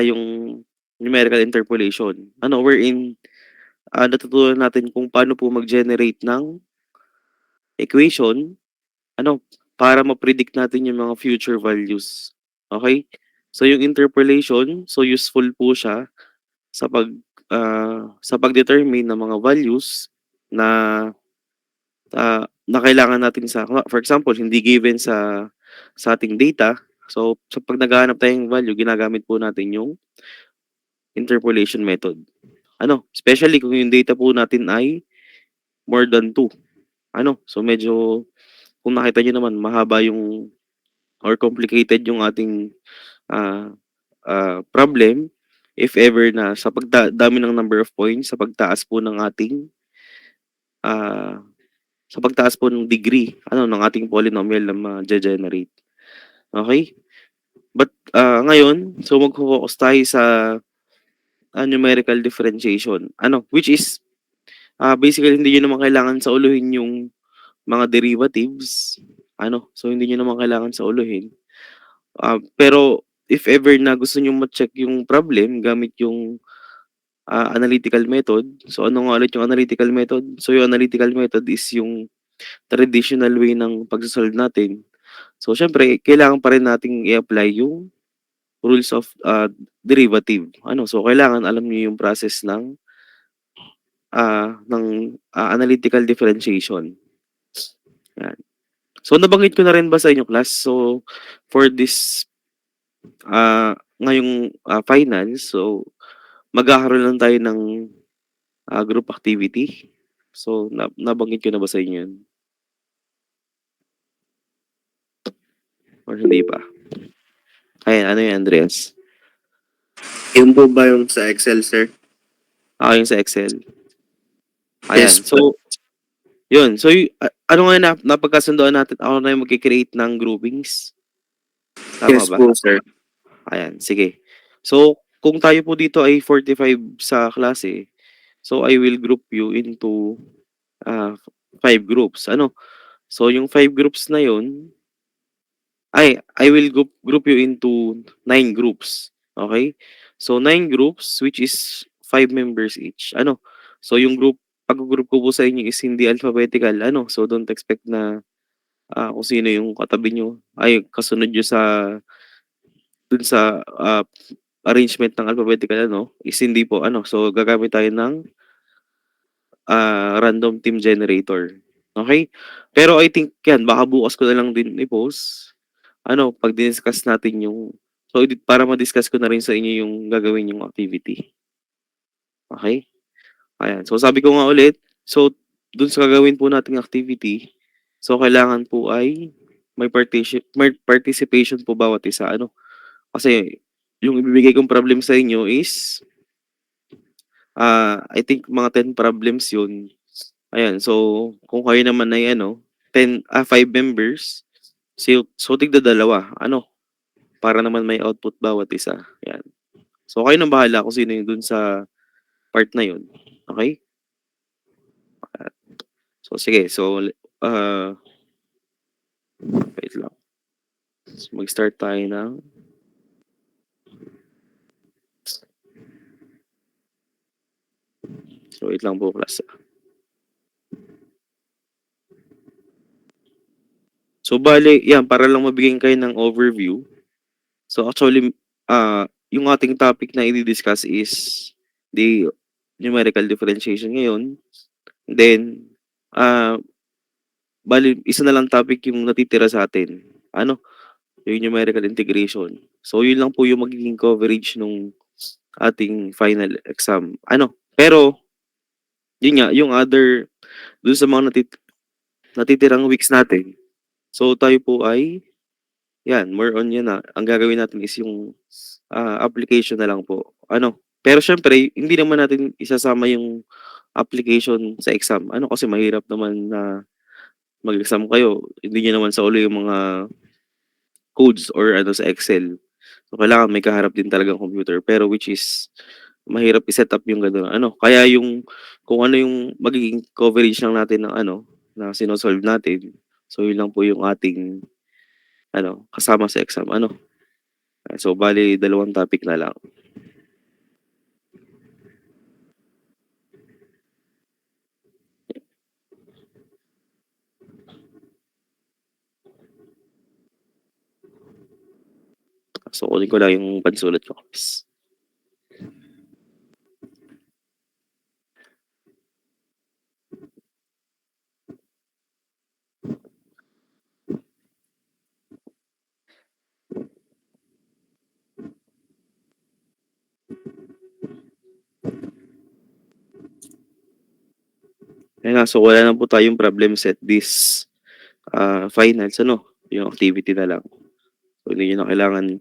yung numerical interpolation. Wherein, natutunan natin kung paano po mag-generate ng equation, ano, para ma-predict natin yung mga future values. Okay. So, yung interpolation, so useful po siya sa sa pag-determine ng mga values na, na kailangan natin for example, hindi given sa ating data. So, 'pag naghahanap tayong value, ginagamit po natin yung interpolation method. Especially kung yung data po natin ay more than two. So medyo kung nakita niyo naman mahaba yung or complicated yung ating, ah, problem if ever na dami ng number of points ah, sa pagtaas po ng degree ng ating polynomial na mage-generate, okey? But, ngayon, so magfo-focus tayo sa, numerical differentiation, which is, basically hindi niyo naman kailangan sauluhin yung mga derivatives, so hindi niyo naman kailangan sauluhin. Pero if ever na gusto niyong ma-check yung problem gamit yung, analytical method, so ano nga ulit yung analytical method? So yung analytical method is yung traditional way ng pagso-solve natin. So siyempre kailangan pa rin nating i-apply yung rules of, derivative. So kailangan alam niyo yung process analytical differentiation, 'yan. So nabanggit ko na rin ba sa inyo class, so for this, ngayong, finals, so magkakaroon lang tayo ng, group activity. So nabanggit ko na ba sa inyo 'yun or hindi pa? Ayan, ano 'yan, Andreas? Yun po ba yung sa Excel, sir? Yung sa Excel. Yes Ayan, po. so 'yun. So ano nga napagkasunduan natin, ako na yung magke-create ng groupings, tama Yes ba? po, sir. Ayan, sige. So kung tayo po dito ay 45 sa klase, so I will group you into, 5 groups, So yung 5 groups na 'yun I will group you into 9 groups, okay? So 9 groups which is 5 members each. So yung pag-group ko po sa inyo is hindi alphabetical, so don't expect na, kung sino yung katabi niyo ay kasunod niyo dun sa, arrangement ng alphabetical is hindi po so gagamit tayo ng, random team generator, okay? Pero I think 'yan baka bukas ko na lang din i-post. Pag diniscuss natin para ma-discuss ko na rin sa inyo yung gagawin yung activity, okey? Ayan, so sabi ko nga ulit, so dun sa gagawin po nating activity, so kailangan po ay may participation po bawat isa, kasi yung ibibigay kong problem sa inyo is, I think mga 10 problems yun. Ayan, so kung kayo naman ay 5 members, so tigdadalawa, para naman may output bawat isa, 'yan. So, kayo ng bahala kung sino yung dun sa part na yun, okey? So, sige. So, wait lang. So, mag-start tayo ng so, wait lang po class, So, bale 'yan para lang mabigyan kayo ng overview. So, actually, yung ating topic na i-di-discuss is the numerical differentiation ngayon. Then, ah, bale isa na lang topic yung natitira sa'tin, yung numerical integration. So, yun lang po yung magiging coverage nung ating final exam. Pero yun nga, yung dun sa mga natitirang weeks natin, so tayo po ay 'yan, more on 'yan na ang gagawin natin is yung, application na lang po. Pero siyempre hindi naman natin isasama yung application sa exam. Kasi mahirap naman na mag-exam kayo, hindi niyo naman sa ulo yung mga codes or sa Excel. So, kailangan may kaharap din talagang computer pero which is mahirap i-set up yung gano'n kaya kung ano yung magiging coverage lang natin ng na sino-solve natin, so yun lang po yung ating kasama sa exam, So, bale dalawang topic na lang. So, kunin ko lang yung pansulat ko. Ayun nga, so wala na po tayong problem set this finals ano, yung activity na lang. So, hindi niyo na kailangan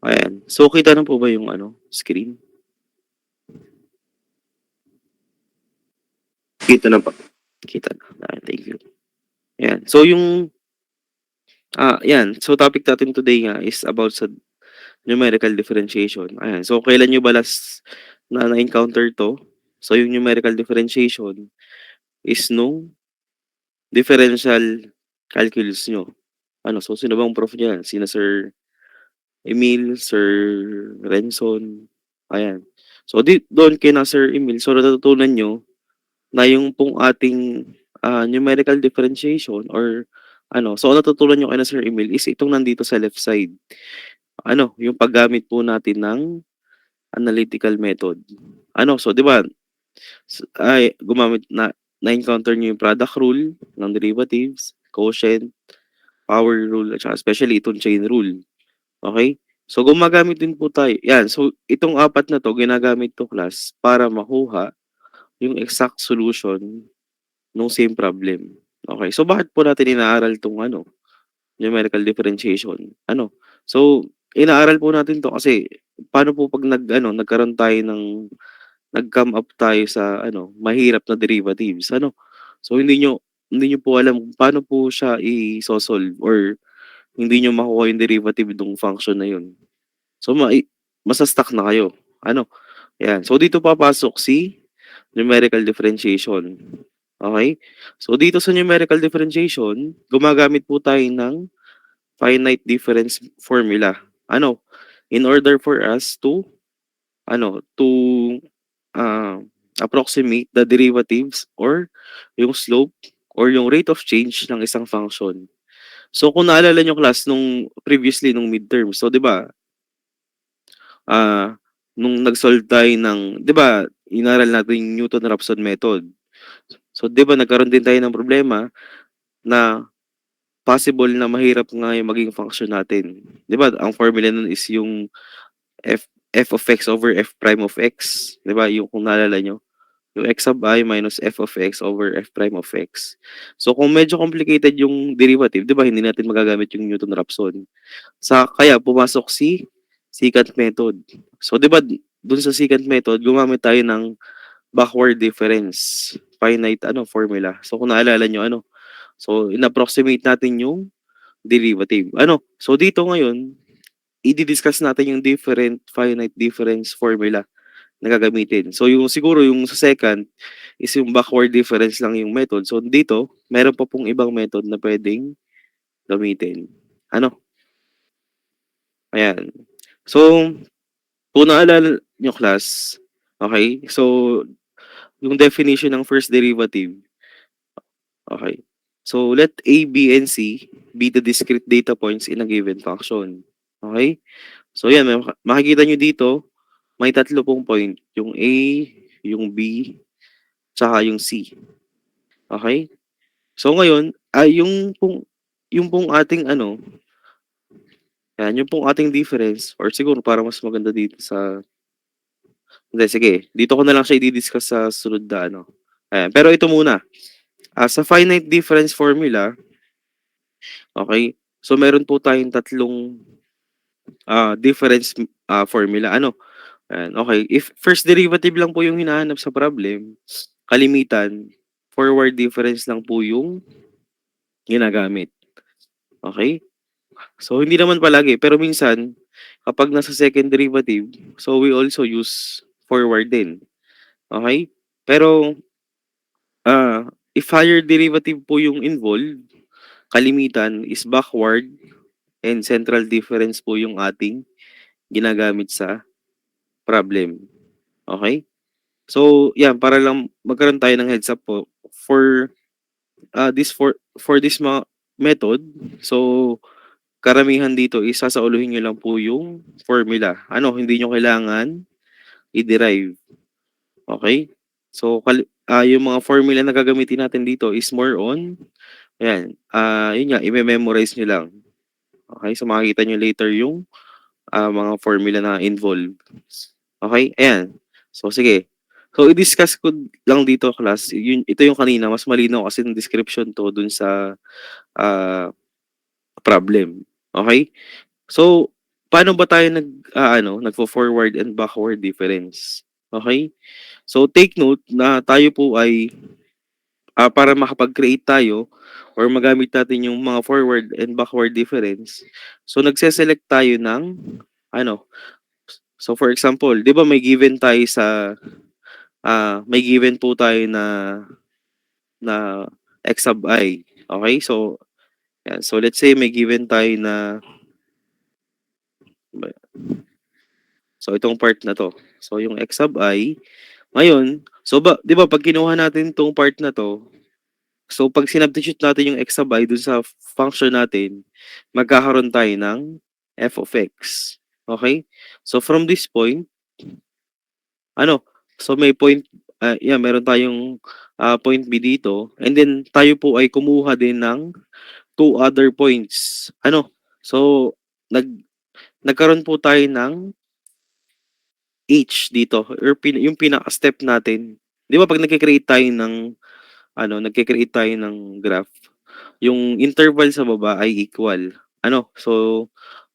ayan. So, kita na po ba yung ano, screen? Kita na po. Kita na. Thank you. Ayan. So, yung, yan. So, topic natin today nga is about sa numerical differentiation. Ayan. So, kailan nyo ba last na-encounter to? So, yung numerical differentiation is nung differential calculus nyo. Ano, so, sino bang prof niyan? Sina Sir Emil, Sir Renson, ayan. So, doon kina Sir Emil, so natutunan nyo na yung pong ating numerical differentiation or ano, so ang natutunan nyo kina Sir Emil is itong nandito sa left side. Ano, yung paggamit po natin ng analytical method. Ano, so 'di ba, ay gumamit na-encounter nyo yung product rule ng derivatives, quotient, power rule, at saka especially itong chain rule. Okay? So, gumagamit din po tayo. Yan. So, itong apat na to, ginagamit to class para makuha yung exact solution ng same problem. Okay. So, bakit po natin inaaral tong ano, numerical differentiation? Ano? So, inaaral po natin to kasi paano po pag nagkaroon tayo ng nag-come up tayo sa ano, mahirap na derivatives, ano? So, hindi nyo po alam kung paano po siya i-solve or hindi nyo makuha yung derivative ng function na yun. So, masa-stuck na kayo. Ano? Yan. So, dito papasok si numerical differentiation. Okay? So, dito sa numerical differentiation, gumagamit po tayo ng finite difference formula. Ano? In order for us to, to uh, approximate the derivatives or yung slope or yung rate of change ng isang function. So, kung naalala nyo class nung previously nung midterm, so 'di ba, ah, nung nag-solve tayo ng 'di ba, inaral natin yung Newton-Raphson method. So 'di ba nagkaroon din tayo ng problema na possible na mahirap nga yung maging function natin. 'Di ba ang formula nun is yung f of x over f prime of x, 'di ba? Yung kung naalala nyo, yung x sub I minus f of x over f prime of x. So kung medyo complicated yung derivative, 'di ba hindi natin magagamit yung Newton-Raphson. Kaya pumasok si secant method. So 'di ba dun sa secant method gumamit tayo ng backward difference finite formula. So kung naalala nyo so in-approximate natin yung derivative. So dito ngayon i-discuss natin yung different finite difference formula na gagamitin. So yung siguro yung sa second is yung backward difference lang yung method. So dito meron pa pong ibang method na pwedeng gamitin. Ano? Ayan. So kung naalala nyo class, okay? So, yung definition ng first derivative, okay? So, let A, B, and C be the discrete data points in a given function. Okay? So, yan, makikita nyo dito, may tatlo pong point. Yung A, yung B, tsaka yung C. Okay? So, ngayon, yung pong ating yan, yung pong ating difference, or siguro para mas maganda dito sa hindi, sige. Dito ko na lang siya i-discuss sa sunod na Ayan. Pero ito muna. Sa finite difference formula, okay? So, meron po tayong tatlong difference formula. Ano, ayan, okey. If first derivative lang po yung hinahanap sa problem, kalimitan forward difference lang po yung ginagamit, okey? So, hindi naman palagi, pero minsan kapag nasa second derivative, so we also use forward din, okey? Pero, if higher derivative po yung involved, kalimitan is backward and central difference po yung ating ginagamit sa problem, okey? So, 'yan para lang magkaroon tayo ng heads up po for, for this method, so karamihan dito is sasauluhin niyo lang po yung formula. Ano, hindi niyo kailangan i-derive, okey? So, yung mga formula na gagamitin natin dito is more on ayan, yun nga ime-memorize niyo lang, okey? So, makikita niyo later yung, mga formula na involved, okey? Ayan. So, sige. So, i-discuss ko lang dito class, ito yung kanina mas malinaw kasi yung description 'to dun sa, ah, problem, okey? So, paano ba tayo nagfo-forward and backward difference, okey? So, take note na tayo po ay, para makapag-create tayo or magamit natin yung mga forward and backward difference, so nagse-select tayo ng ano, so for example, 'di ba may given tayo sa, may given po tayo na x sub I, okey? So, yan. So, let's say may given tayo na so itong part na 'to. So, yung x sub I, ngayon, so 'di ba 'pag kinuha natin 'tong part na 'to, so 'pag sinubstitute natin yung x sub I dun sa function natin, magkakaroon tayo ng f of x, okey? So, from this point, ano, so may point, meron tayong, point B dito and then tayo po ay kumuha din ng two other points. Ano, so nag nagkaroon po tayo ng H dito or yung pinaka-step natin. 'Di ba 'pag nagke-create tayo ng nagke-create tayo ng graph, yung interval sa baba ay equal. Ano, so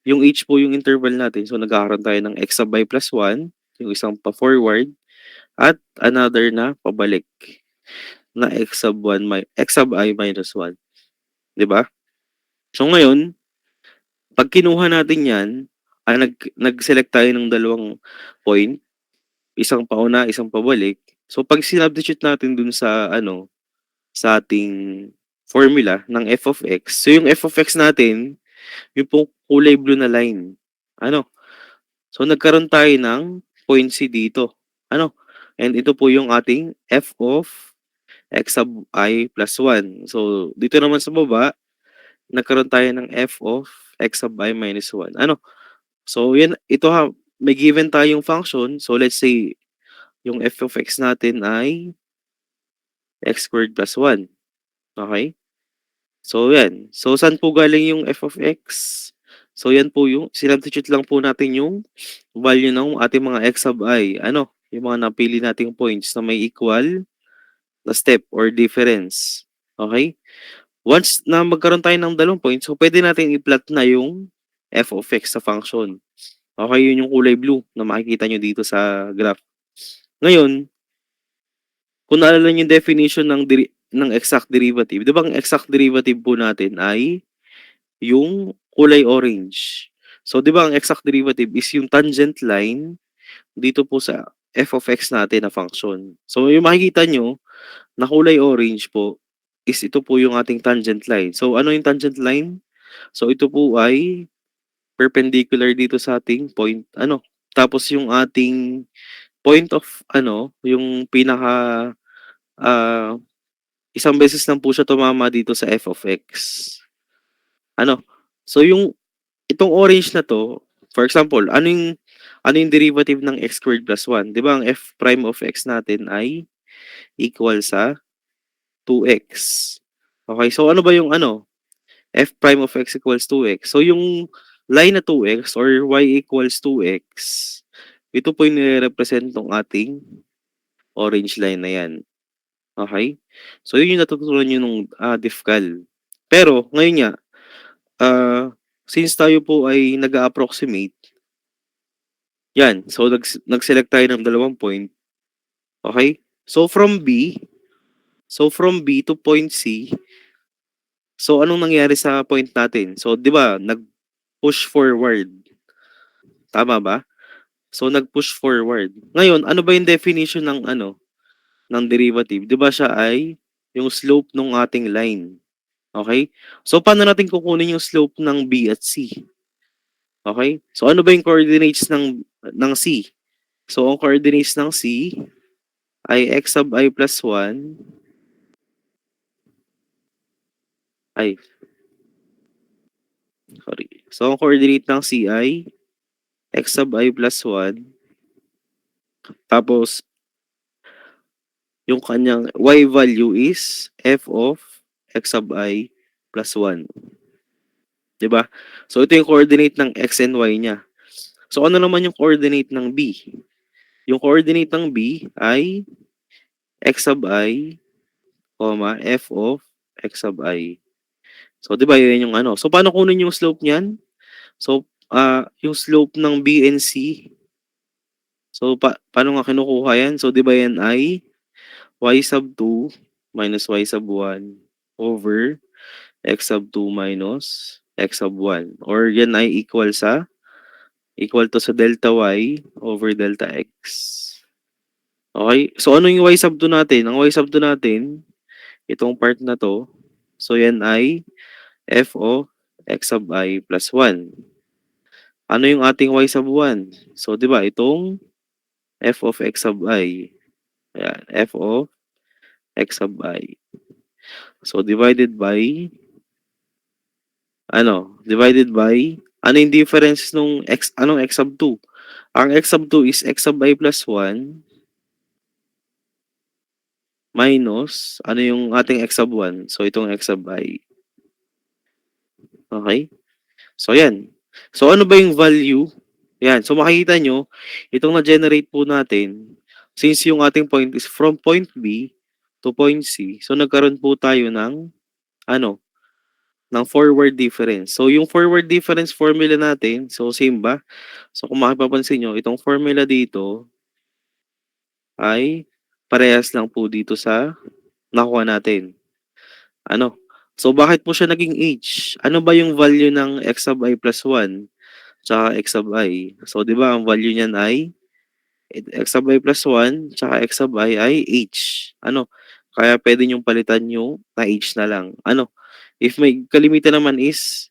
yung H po yung interval natin, so nagkakaroon tayo ng x sub I plus 1, yung isang pa-forward at another na pabalik na x sub I minus 1, 'di ba? So ngayon, 'pag kinuha natin 'yan, nag-select tayo ng dalawang point, isang pauna, isang pabalik. So 'pag sinubstitute natin dun sa sa ating formula ng f of x, so yung f of x natin, yung pong kulay blue na line. Ano, so nagkaroon tayo ng point C dito. Ano, and ito po yung ating f of x sub I plus 1. So dito naman sa baba, nagkaroon tayo ng f of x sub I minus 1. Ano, so yan, ito may given tayong function. So let's say yung f of x natin ay x squared plus 1. Okay? So yan. So saan po galing yung f of x? So yan po yung sinubstitute lang po natin yung value ng ating mga x sub I. Ano, yung mga napili nating points na may equal na step or difference. Okay? Once na magkaroon tayo ng dalawang points, so pwede natin i-plot na yung f of x sa function. Okay, yun yung kulay blue na makikita nyo dito sa graph. Ngayon, kung naalala niyo yung definition ng exact derivative, 'di ba ang exact derivative po natin ay yung kulay orange. So 'di ba ang exact derivative is yung tangent line dito po sa f of x natin na function. So yung makikita nyo na kulay orange po is ito po yung ating tangent line. So ano yung tangent line? So ito po ay perpendicular dito sa ating point tapos yung ating point of yung pinaka, ah isang beses lang po siya tumama dito sa f of x. Ano, so itong orange na 'to, for example, ano yung derivative ng x squared plus 1? 'Di ba ang f prime of x natin ay equal sa 2x. Okay, so ano ba yung f prime of x equals 2x? So yung line na 2x or y equals 2x, ito po yung nire-represent nung ating orange line na 'yan. Okay. So yun yung natutunan niyo nung, DiffCal. Pero ngayon nga, since tayo po ay nag-a-approximate, Yan. So, nag-select tayo ng dalawang point. Okay? So from B to point C, so anong nangyari sa point natin? So, 'di ba, nag-push forward, tama ba? So, nag-push forward. Ngayon, ano ba yung definition ng ng derivative? 'Di ba siya ay yung slope ng ating line. Okay? So, paano natin kukunin yung slope ng B at C? Okay? So, ano ba yung coordinates ng C? So, ang coordinates ng C ay x sub I plus 1 ay, sorry. So, ang coordinate ng C ay x sub I plus 1. Tapos, yung kanyang y value is f of x sub I plus 1. 'Di ba? So, ito yung coordinate ng x and y niya. So, ano naman yung coordinate ng B? Yung coordinate ng B ay x sub I, f of x sub I. So, 'di ba yun yung ano? So, paano kunin yung slope niyan? So, yung slope ng B and C. So, paano nga kinukuha yan? So, 'di ba yan ay y sub 2 minus y sub 1 over x sub 2 minus x sub 1. Or yan ay equal to sa delta y over delta x. Okay? So, ano yung y sub 2 natin? Ang y sub 2 natin, itong part na to, so yan ay f of x sub I plus 1. Ano yung ating y sub 1? So, di ba, itong f of x sub I. Ayan, f of x sub I. So, ano yung difference nung anong x sub 2? Ang x sub 2 is x sub I plus 1 minus, ano yung ating x sub 1? So, itong x sub I. Okay? So, yan. So, ano ba yung value? Yan. So, makikita nyo, itong na-generate po natin, since yung ating point is from point B to point C, so nagkaroon po tayo ng, ano, ng forward difference. So, yung forward difference formula natin, so same ba? So, kung makipapansin nyo, itong formula dito ay parehas lang po dito sa nakuha natin. Ano? So, bakit po siya naging H? Ano ba yung value ng x sub I plus 1 tsaka x sub I? So, di ba, ang value niyan ay x sub I plus 1 tsaka x sub I ay H. Ano? Kaya pwede niyong palitan yung na H na lang. Ano? If may kalimitan naman is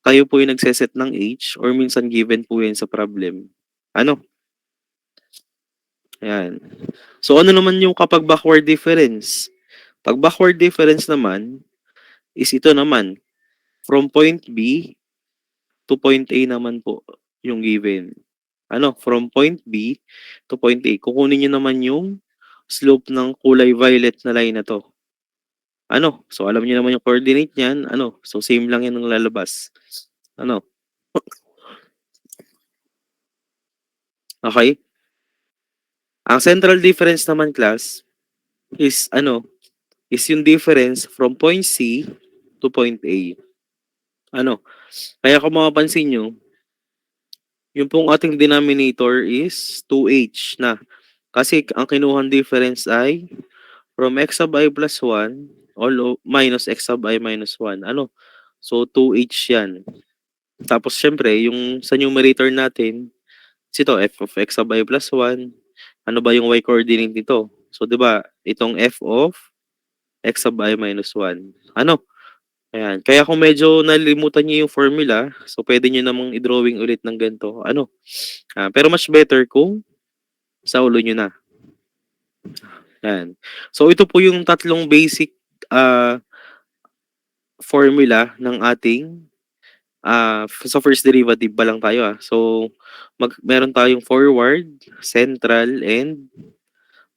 kayo po yung nagseset ng H or minsan given po yan sa problem. Ano? Ayan. So, ano naman yung kapag backward difference? Pag backward difference naman is ito naman. From point B to point A naman po yung given. Ano? From point B to point A. Kukunin nyo naman yung slope ng kulay violet na line na to. Ano? So, alam niyo naman yung coordinate niyan. Ano? So, same lang yan ng lalabas. Ano? Okay? Ang central difference naman, class, is is yung difference from point C to point A. Ano? Kaya kung mapapansin nyo, yung pong ating denominator is 2H na. Kasi ang kinuhang difference ay from x sub I plus 1 minus x sub I minus 1. Ano? So, 2H yan. Tapos, syempre, yung sa numerator natin, ito, f of x sub I plus 1. Ano ba yung y coordinate nito? So, di ba, itong f of x sub I minus 1. Ano? Ayan. Kaya kung medyo nalimutan niyo yung formula, so pwede niyo namang i-drawing ulit ng ganito. Ano? Pero much better kung sa ulo niyo na. Ayan. So, ito po yung tatlong basic formula ng ating sa first derivative pa lang tayo. So, meron tayong forward, central, and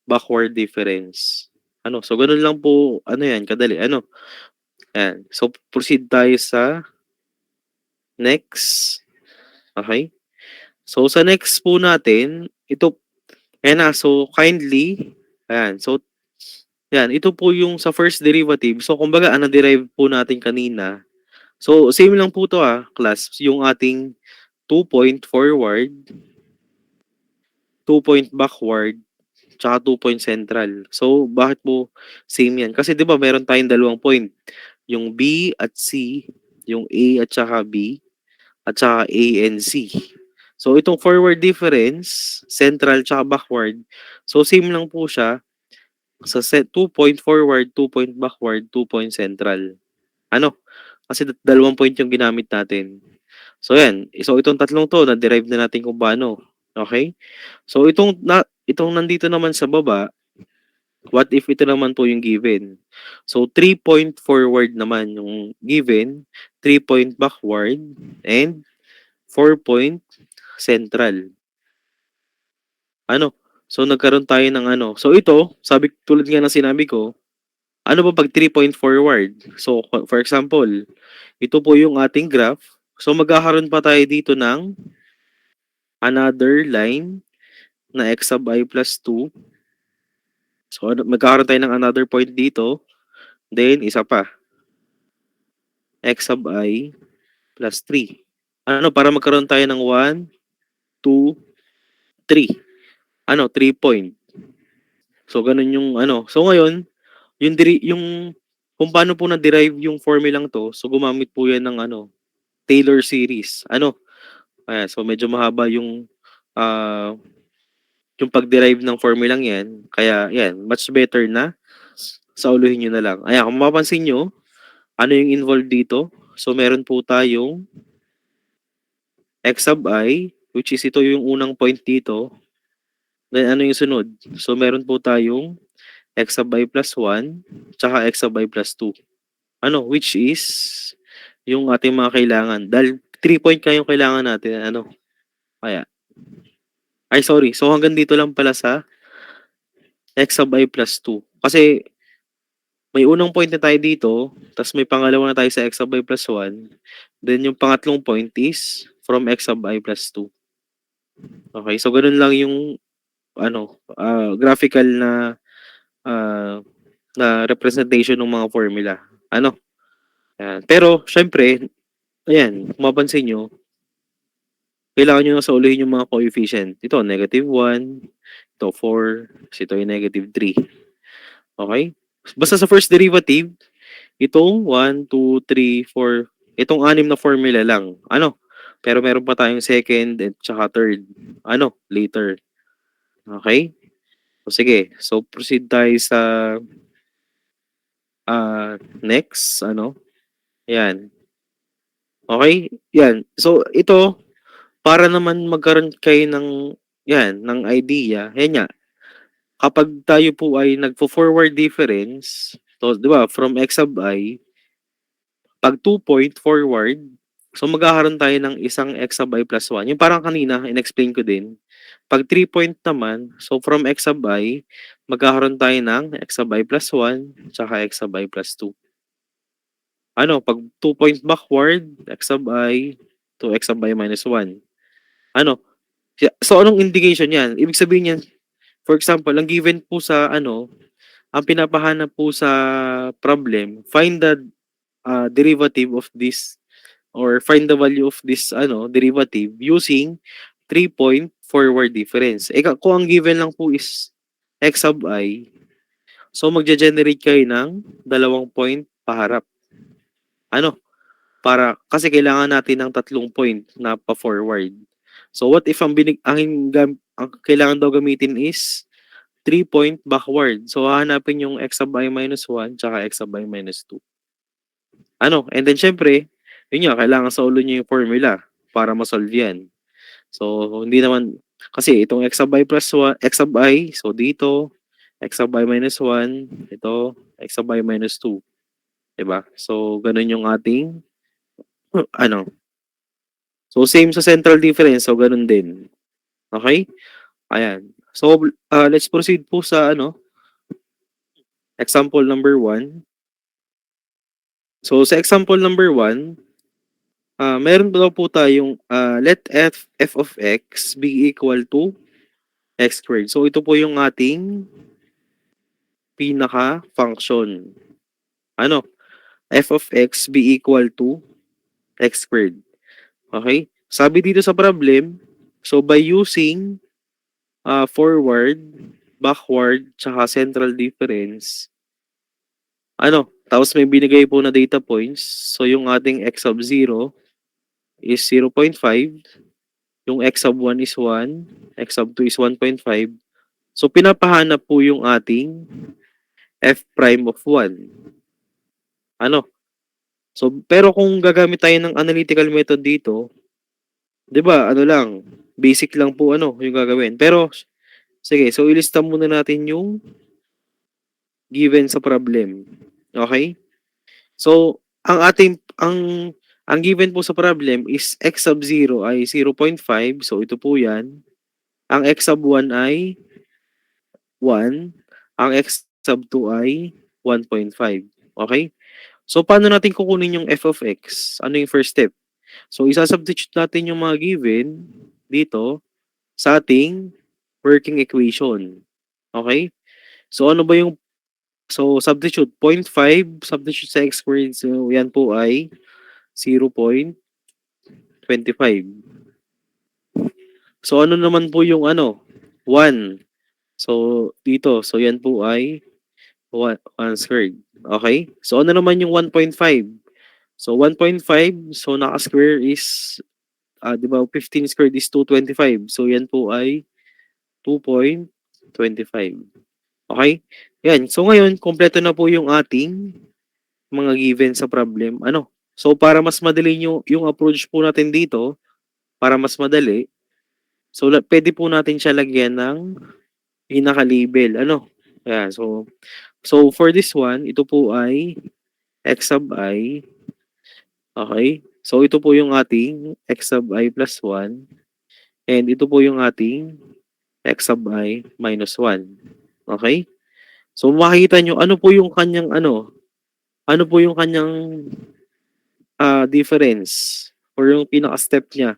backward difference. Ano? So, ganun lang po, yan, kadali. Ano? Ayan. So, proceed tayo sa next. Okay? So, sa next po natin, ito, ayan na. So, kindly, ayan. So, yan, ito po yung sa first derivative. So, kumbaga, na-derive po natin kanina. So, same lang po to class. Yung ating 2 point forward 2 point backward, tsaka 2 point central. So, bakit po same yan? Kasi 'di ba meron tayong dalawang point, yung B at C, yung A at saka B, at saka A and C. So, itong forward difference, central tsaka backward, so same lang po siya sa 2 point forward, 2 point backward, 2 point central. Ano? Kasi dalawang point yung ginamit natin. So, yan. So, itong tatlong to, na-derive na natin kung paano. Okay? So, itong nandito naman sa baba, what if ito naman po yung given? So, 3 point forward naman yung given, 3 point backward, and 4 point central. Ano? So, nagkaroon tayo ng ano. So, ito, tulad nga ng sinabi ko, ano ba pag 3 point forward? So, for example, ito po yung ating graph. So, magkakaroon pa tayo dito ng another line na x sub I plus 2. So, magkakaroon tayo ng another point dito. Then, isa pa, x sub I plus 3. Ano, para magkaroon tayo ng 1, 2, 3. Ano, 3 point. So, ganun yung ano. So, ngayon, yung kung paano po na-derive yung formulang to, so gumamit po yan ng ano, Taylor series. Ano, ayan, so medyo mahaba ah, yung pag-derive ng formulang yan. Kaya, yan, much better na sauluhin nyo na lang. Ayan, kung mapapansin nyo, ano yung involved dito? So, meron po tayong x sub I, which is ito yung unang point dito. Then, ano yung sunod? So, meron po tayong x sub I plus 1, tsaka x sub I plus 2. Ano, which is yung ating mga kailangan. Dahil 3 point kayong kailangan natin. Ano, kaya. Ay, sorry. So, hanggang dito lang pala sa x sub I plus 2. Kasi, may unang point na tayo dito, tapos may pangalawa na tayo sa x sub I plus 1. Then, yung pangatlong point is from x sub I plus 2. Okay, so ganun lang yung ano, graphical ah, na representation ng mga formula. Ano? Ayan. Pero, syempre, ayan, kung mapansin nyo, kailangan nyo na saulihin yung mga coefficient. Ito, -1, ito 4, ito yung -3. Okay? Basta sa first derivative, itong 1, 2, 3, 4, itong anim na formula lang. Ano? Pero meron pa tayong second at saka third. Ano? Later. Okay? So, sige. So, proceed tayo sa next. Ano? Yan. Okay? Yan. So, ito, para naman magkaroon kayo ng, yan, ng idea. Yan nga. Kapag tayo po ay nagfo-forward difference, so, di ba, from x sub I, pag 2 point forward, so magkakaroon tayo ng isang x sub I plus 1. Yung parang kanina, in-explain ko din. Pag 3 point naman, so from x sub I, magkakaroon tayo ng x sub I plus 1, tsaka x sub I plus 2. Ano, pag 2 point backward, x sub I to x sub I minus 1. Ano, so anong indication yan? Ibig sabihin yan, for example, ang given po sa ano, ang pinapahanap po sa problem, find the derivative of this or find the value of this ano derivative using 3 point forward difference. Kung ang given lang po is x sub I, so magge-generate kayo ng dalawang point paharap. Ano? Para kasi kailangan natin ng tatlong point na pa-forward. So what if ang kailangan daw gamitin is 3 point backward. So hahanapin yung x sub I minus 1 tsaka x sub I minus 2. Ano? And then syempre, yun nga, kailangan sa ulo nyo yung formula para ma-solve yan. So, hindi naman, kasi itong x sub I plus 1, x sub I, so dito, x sub I minus 1, ito, x sub I minus 2. Diba? So, ganun yung ating, ano. So, same sa central difference, so ganun din. Okay? Ayan. So, let's proceed po sa, ano, example number 1. So, sa example number 1, meron daw po tayong let f of x be equal to x squared. So, ito po yung ating pinaka-function. Ano? F of x be equal to x squared. Okay? Sabi dito sa problem, so by using forward, backward, tsaka central difference, tapos may binigay po na data points. So, yung ating x sub 0 is 0.5, yung x sub 1 is 1, x sub 2 is 1.5. So, pinapahanap po yung ating f prime of 1. So, pero kung gagamit tayo ng analytical method dito, 'di ba, lang, basic lang po yung gagawin. Pero sige, so ilista muna natin yung given sa problem. Okay? So, ang given po sa problem is x sub 0 ay 0.5. So, ito po 'yan. Ang x sub 1 ay 1. Ang x sub 2 ay 1.5. Okay? So, paano natin kukunin yung f of x? Ano yung first step? So, isa-substitute natin yung mga given dito sa ating working equation. Okay? So, substitute 0.5, substitute sa x squared. So, yan po ay 0.25. So, ano naman po yung 1. So, dito. So, yan po ay 1 squared. Okay? So, ano naman yung 1.5? So, 1.5, so naka-square is, di ba, 15 squared is 225. So, yan po ay 2.25. Okay? Yan. So, ngayon, kompleto na po yung ating mga given sa problem. So, para mas madali yung approach po natin dito, para mas madali, so, pwede po natin siya lagyan ng pinaka-label. Ayan. So, for this one, ito po ay x sub I. Okay? So, ito po yung ating x sub I plus 1. And ito po yung ating x sub I minus 1. Okay? So, makikita nyo, ano po yung kanyang difference or yung pinaka-step niya.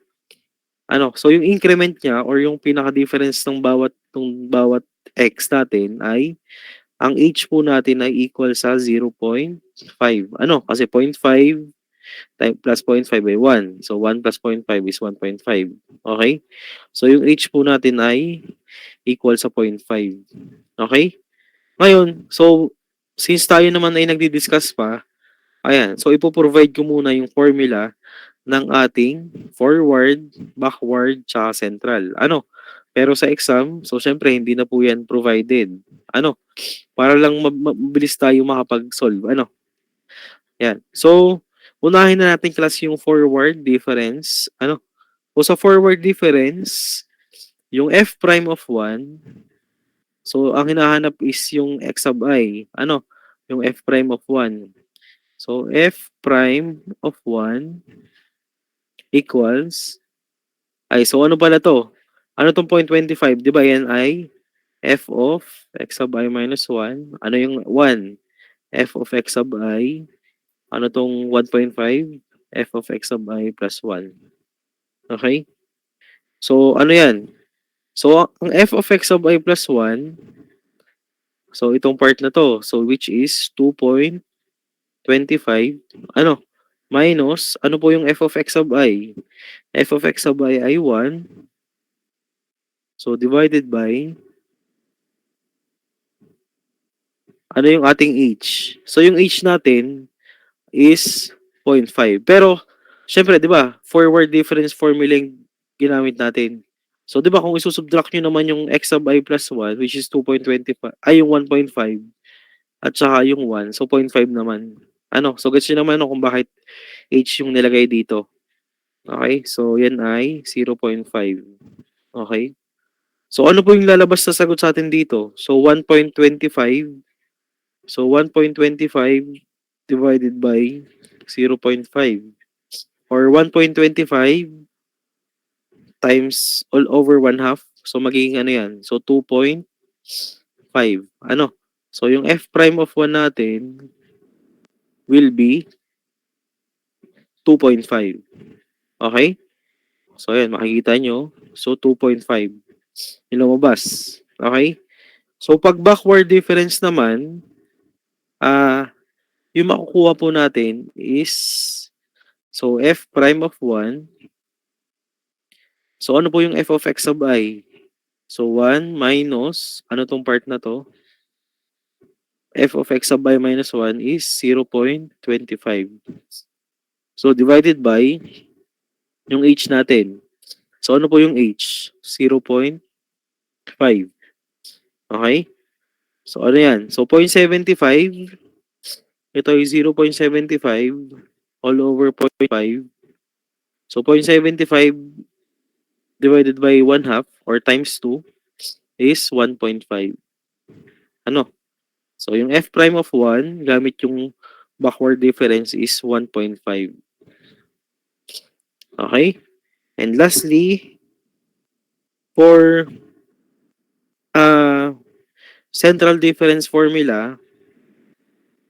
So yung increment niya or yung pinaka-difference ng bawat x natin ay ang h po natin ay equal sa 0.5. Kasi 0.5 plus 0.5 ay 1. So 1 plus 0.5 is 1.5. Okay? So yung h po natin ay equal sa 0.5. Okay? Ngayon, so since tayo naman ay nagdi-discuss pa, ayan, so ipo-provide ko muna yung formula ng ating forward, backward, tsaka central. Pero sa exam, so syempre hindi na po yan provided. Para lang mabilis tayo makapag-solve. Yan. So, unahin na natin class yung forward difference. So sa forward difference, yung f prime of 1, so ang hinahanap is yung x sub I. Yung f prime of 1. So, f prime of 1 equals, so ano pala to? Ano tong 0.25? Di ba yan ay f of x sub I minus 1? Ano yung 1? F of x sub I. Ano tong 1.5? F of x sub I plus 1. Okay? So, ano yan? So, ang f of x sub I plus 1, so itong part na to, so which is 2.25, minus, ano po yung f of x sub I? F of x sub I ay 1. So, divided by, ano yung ating h? So, yung h natin is 0.5. Pero, syempre, di ba, forward difference formula yung ginamit natin. So, di ba, kung isusubtract nyo naman yung x sub I plus 1, which is 2.25, ay yung 1.5, at saka yung 1, so 0.5 naman. So, gets nyo naman kung bakit h yung nilagay dito. Okay? So, yan ay 0.5. Okay? So, ano po yung lalabas na sagot sa atin dito? So, 1.25. So, 1.25 divided by 0.5 or 1.25 times all over 1/2. So, magiging ano yan? So, 2.5. So, yung f prime of 1 natin will be 2.5. Okay? So, ayan, makikita nyo. So, 2.5. Yung lumabas. Okay? So, pag backward difference naman, yung makukuha po natin is, so, f prime of 1. So, ano po yung f of x sub I? So, 1 minus, ano tong part na to? F of x sub I minus 1 is 0.25. So, divided by yung h natin. So, ano po yung h? 0.5. Okay? So, ano yan? So, 0.75. Ito ay 0.75 all over 0.5. So, 0.75 divided by 1 half or times 2 is 1.5. Ano? So, yung f prime of 1, gamit yung backward difference is 1.5. Okay? And lastly, for uh, central difference formula,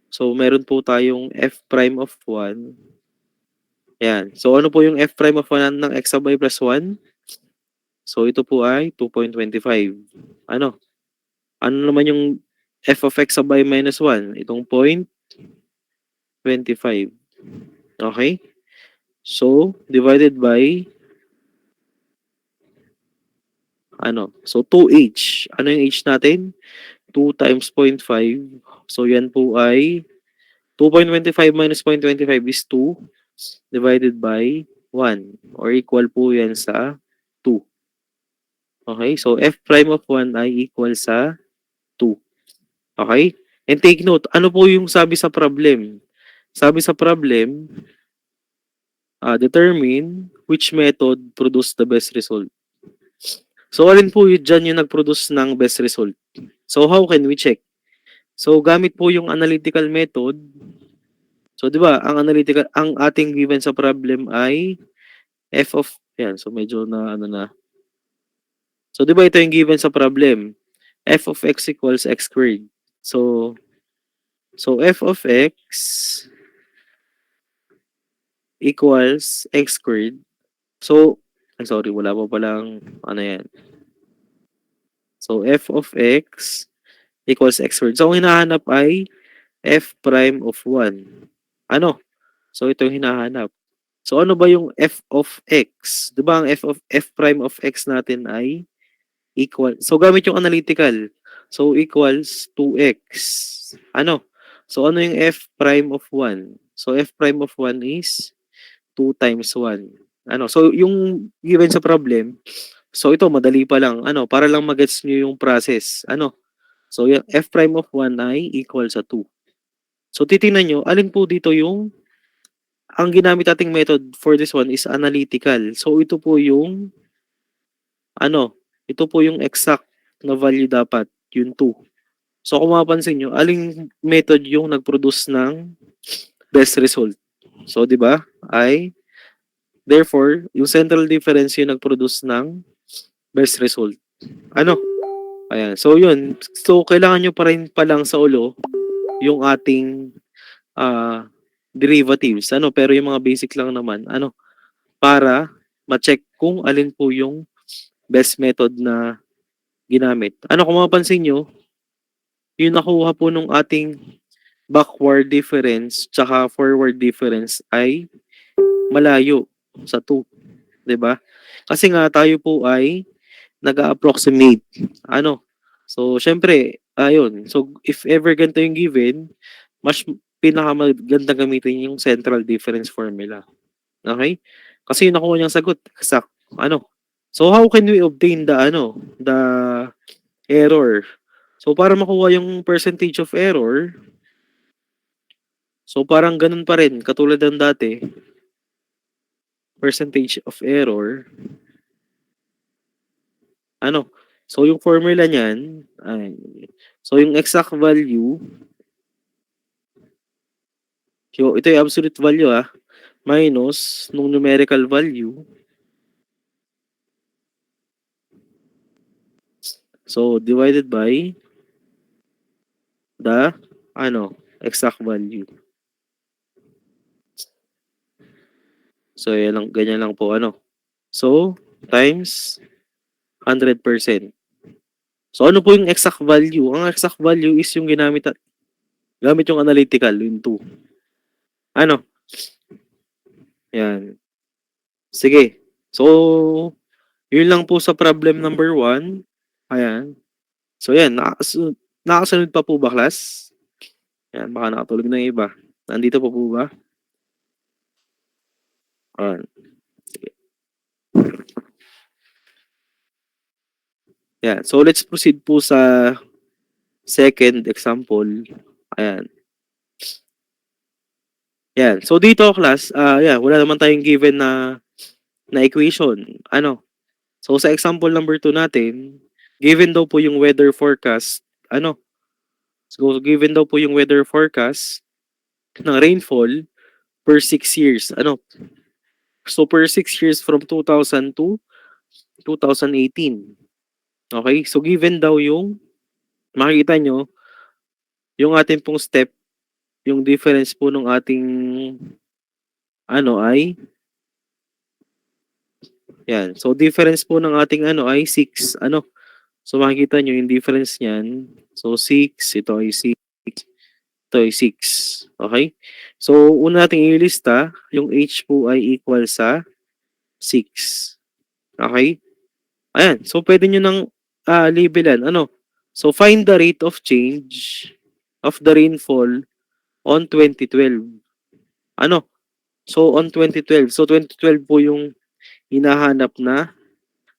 so meron po tayong f prime of 1. Yan. So, ano po yung f prime of 1 ng x sub I plus 1? So, ito po ay 2.25. Ano? Ano naman yung f of x sub I minus 1? Itong 0.25. Okay? So, divided by, ano? So, 2h. Ano yung h natin? 2 times 0.5. So, yan po ay 2.25 minus 0.25 is 2 divided by 1 or equal po yan sa 2. Okay? So, f prime of 1 ay equal sa 2. Okay? And take note, ano po yung sabi sa problem? Sabi sa problem, determine which method produced the best result. So, alin po yun dyan yung nag-produce ng best result? So, how can we check? So, gamit po yung analytical method. So, di ba, ang ating given sa problem ay f of, yan, so medyo na, ano na. So, di ba ito yung given sa problem? F of x equals x squared. So, f of x equals x squared. So, I'm sorry, wala pa palang, ano yan. So, f of x equals x squared. So, ang hinahanap ay f prime of 1. Ano? So, ito yung hinahanap. So, ano ba yung f of x? Di ba ang f prime of x natin ay equal. So, gamit yung analytical. So, equals 2x. Ano? So, ano yung f prime of 1? So, f prime of 1 is 2 times 1. Ano? So, yung given sa problem, so ito, madali pa lang. Ano? Para lang magets nyo yung process. Ano? So, yung f prime of 1 ay equal sa 2. So, titingnan nyo, alin po dito yung ang ginamit nating method for this one is analytical. So, ito po yung ano, ito po yung exact na value dapat, yung 2. So, kung mapapansin nyo, aling method yung nag-produce ng best result? So, di ba? Therefore, yung central difference yung nag-produce ng best result. Ano? Ayan. So, yun. So, kailangan nyo pa rin palang sa ulo yung ating ah derivatives. Ano? Pero yung mga basic lang naman. Ano? Para ma-check kung alin po yung best method na ginamit. Ano? Kung mapapansin nyo, yung nakuha po nung ating backward difference tsaka forward difference ay malayo sa 2, 'di ba? Kasi nga tayo po ay nag-a-approximate. Ano? So, syempre, ayun. So, if ever ganito yung given, mas pinakamaganda gamitin yung central difference formula. Okay? Kasi yung nakuha niyang sagot, exact. Ano? So, how can we obtain the error? So, para makuha yung percentage of error, so parang ganun pa rin, katulad ng dati, percentage of error, ano? So, yung formula niyan, so yung exact value, ito yung absolute value minus nung numerical value. So, divided by the, exact value. So, yan lang, ganyan lang po, So, times 100%. So, ano po yung exact value? Ang exact value is yung gamit yung analytical, yung 2. Ano? Yan. Sige. So, yun lang po sa problem number 1. Ayan. So yan, nakasunod pa po ba class? Yan, baka nakatulog na yung iba. Nandito pa po ba? Ayan. Yan. So let's proceed po sa second example. Ayan. Yan. So dito class, yan, wala naman tayong given na equation. Ano? So sa example number 2 natin, given daw po yung weather forecast, ano? So given daw po yung weather forecast ng rainfall per 6 years. Ano? So per 6 years from 2000 to 2018. Okay? So given daw yung makikita nyo, yung ating pong step, yung difference po ng ating ano ay yan. So difference po ng ating ano ay 6. Ano? So makikita nyo yung difference niyan. So 6, ito ay 6, ito ay 6. Okay? So una nating ilista, yung H po ay equal sa 6. Okay? Ayan. So pwede nyo nang labelan. Ano? So find the rate of change of the rainfall on 2012. Ano? So on 2012. So 2012 po yung hinahanap na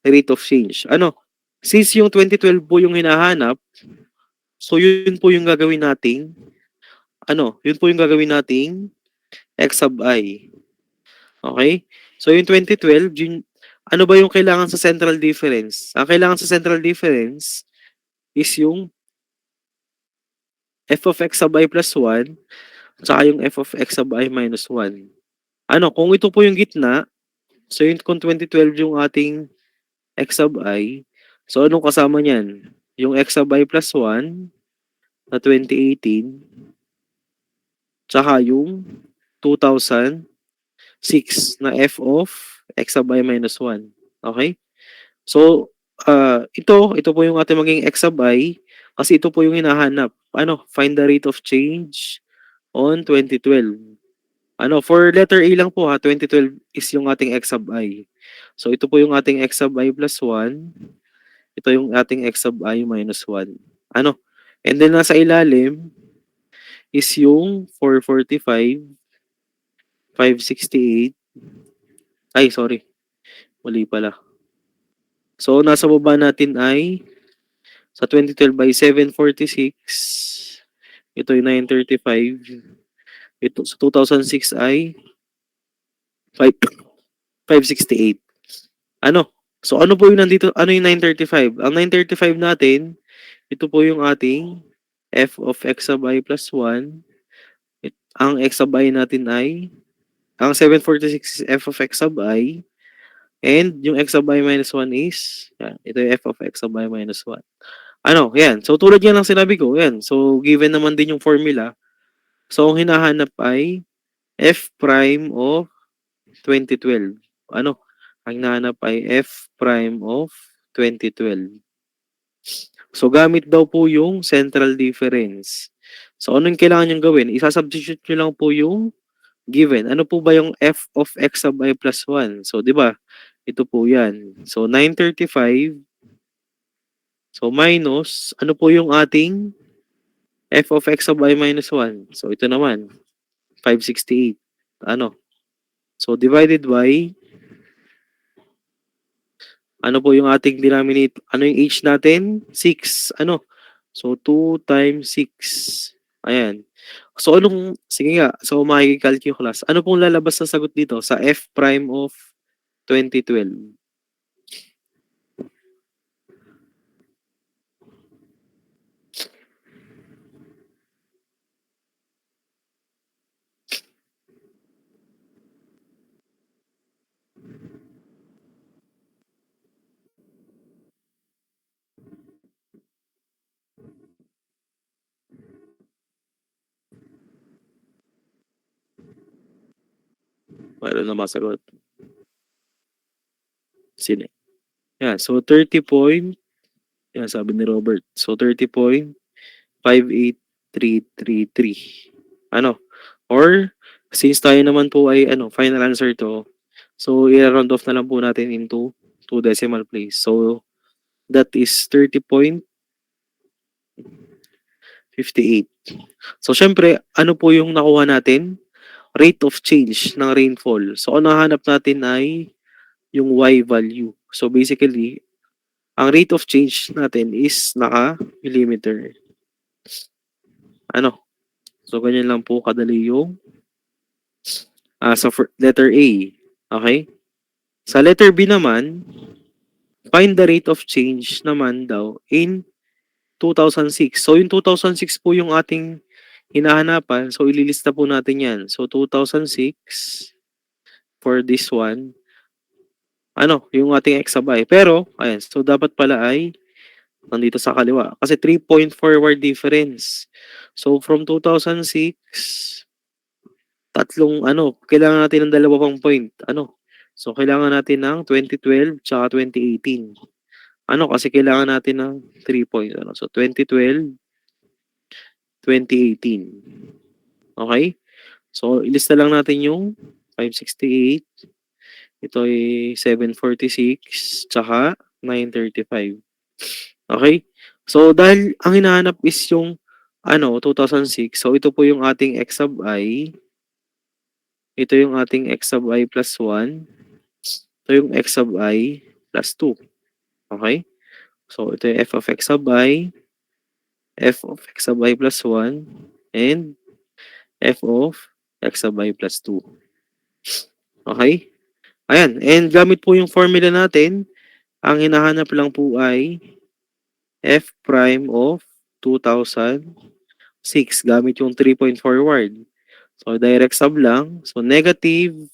rate of change. Ano? Since yung 2012 po yung hinahanap, so yun po yung gagawin nating ano, yun po yung gagawin nating x sub I. Okay? So yung 2012, ano ba yung kailangan sa central difference? Ang kailangan sa central difference is yung f of x sub I plus 1 tsaka yung f of x sub I minus 1. Ano, kung ito po yung gitna, so yun kung 2012 yung ating x sub I, so anong kasama niyan? Yung x sub I plus 1 na 2018 tsaka yung 2006 na f of x sub I minus 1. Okay? So, ito po yung ating maging x sub I kasi ito po yung hinahanap. Ano, find the rate of change on 2012. Ano, for letter A lang po ha, 2012 is yung ating x sub I. So, ito po yung ating x sub I plus 1. Ito yung ating x sub I minus 1. Ano, and then nasa ilalim is yung 445, 568. Ay, sorry. Mali pala. So, nasa baba natin ay sa 2012 by 746. Ito ay 935. Ito sa 2006 ay 5, 568. Ano? So, ano po yung nandito? Ano yung 935? Ang 935 natin, ito po yung ating f of x sub I plus 1. Ang x sub I natin ay, ang 746 is f of x sub I. And yung x sub I minus 1 is, yan, ito yung f of x sub I minus 1. Ano, yan. So, tulad yan ang sinabi ko, yan. So, given naman din yung formula. So, ang hinahanap ay f prime of 2012. Ano? Ang hinahanap ay f prime of 2012. So, gamit daw po yung central difference. So, ano yung kailangan nyo gawin? Isasubstitute nyo lang po yung given. Ano po ba yung f of x sub I plus 1? So, di ba? Ito po yan. So, 935. So, minus, ano po yung ating f of x sub I minus 1? So, ito naman, 568. Ano? So, divided by, ano po yung ating denominator? Ano yung h natin? 6. Ano? So, 2 times 6. Ayan. So, sige nga. So, makikicalculate. Ano pong lalabas na sagot dito sa f prime of 2012? Mayroon na masagot. Sino? Yeah, so 30 point, yan sabi ni Robert. So 30.58333. Ano? Or since tayo naman po ay ano, final answer to. So i-round off na lang po natin into 2 decimal place. So That is 30.58. So, siyempre, ano po yung nakuha natin? Rate of change ng rainfall. So, ang nahanap natin ay yung Y value. So, basically, ang rate of change natin is naka-millimeter. Ano? So, ganyan lang po kadali yung sa letter A. Okay? Sa letter B naman, find the rate of change naman daw in 2006. So, yung 2006 po yung ating hinahanapan. So, ililista po natin yan. So, 2006 for this one, yung ating exabyte. Pero, ayan, so dapat pala ay nandito sa kaliwa. Kasi 3-point forward difference. So, from 2006, kailangan natin ng dalawa pang point. So, kailangan natin ng 2012 tsaka 2018. Kasi kailangan natin ng 3 points. So, 2012, 2018. Okay? So, ilista lang natin yung 568. Ito ay 746, tsaka 935. Okay? So, dahil ang hinahanap is yung 2006. So, ito po yung ating x sub I. Ito yung ating x sub I plus 1. Ito yung x sub I plus 2. Okay? So, ito yung f of x sub I, f of x sub I plus 1, and f of x sub I plus 2. Okay? Ayan. And gamit po yung formula natin, ang hinahanap lang po ay f prime of 2006 gamit yung 3-point forward. So, direct sub lang. So, negative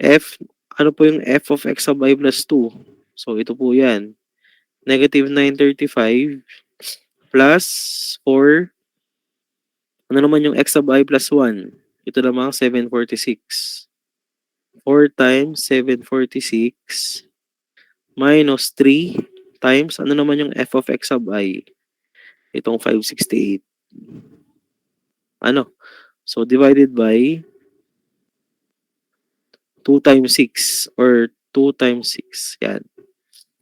f, ano po yung f of x sub I plus 2? So, ito po yan. Negative 935 plus 4. Ano naman yung x sub I plus 1? Ito naman 746. 4 times 746 minus 3 times, ano naman yung f of x sub I? Itong 568. So, divided by 2 times 6 or 2 times 6. Yan.